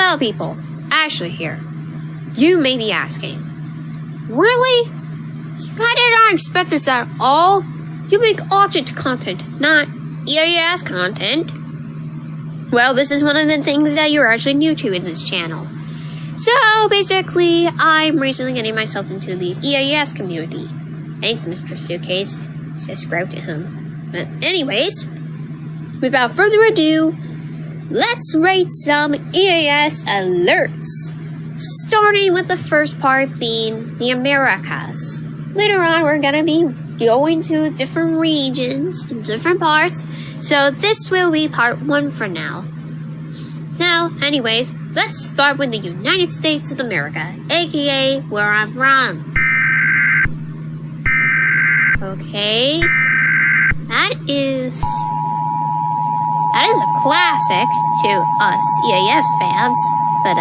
So people, Ashley here. You may be asking, really? I did not expect this at all. You make object content, not EAS content. Well, this is one of the things that you're actually new to in this channel. So basically, I'm recently getting myself into the EAS community. Thanks, Mr. Suitcase. Subscribe to him. But anyways, without further ado, let's rate some EAS alerts. Starting with the first part being the Americas. Later on, we're gonna be going to different regions and different parts. So this will be part 1 for now. So anyways, let's start with the United States of America, aka where I'm from. Okay, that is a classic to us EAS fans, but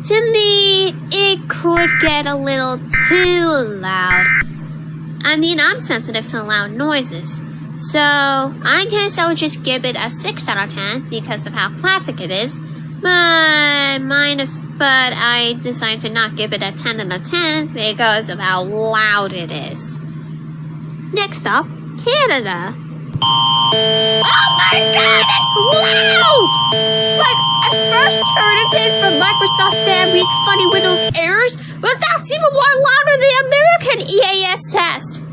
to me, it could get a little too loud. I mean, I'm sensitive to loud noises, so I guess I would just give it a 6 out of 10 because of how classic it is. But I decided to not give it a 10 out of 10 because of how loud it is. Next up, Canada. Oh my god, it's loud! Like, I first heard of it from Microsoft Sam Reed's funny Windows errors, but that's even more louder than the American EAS test. 5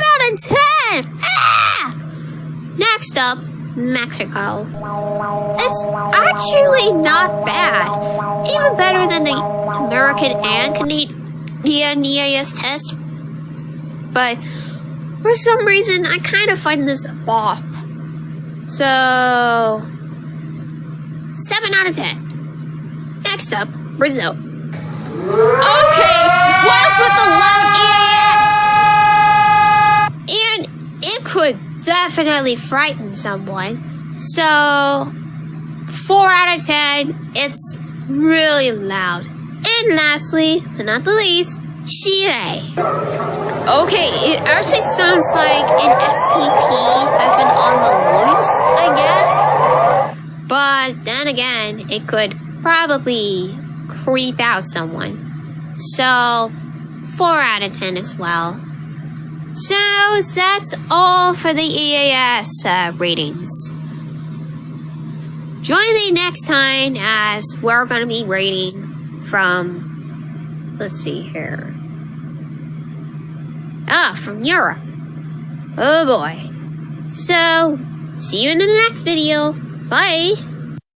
out of 10! Ah! Next up, Mexico. It's actually not bad. Even better than the American and Canadian EAS test. But for some reason, I kind of find this a bop. So 7 out of 10. Next up, Brazil. Okay, what is with the loud EAS? And it could definitely frighten someone. So 4 out of 10, it's really loud. And lastly, but not the least, Chile. Okay, it actually sounds like an SCP has been on the loose, I guess. But then again, it could probably creep out someone. So 4 out of 10 as well. So that's all for the EAS ratings. Join me next time as we're going to be rating from, let's see here. From Europe. Oh boy. So, see you in the next video. Bye.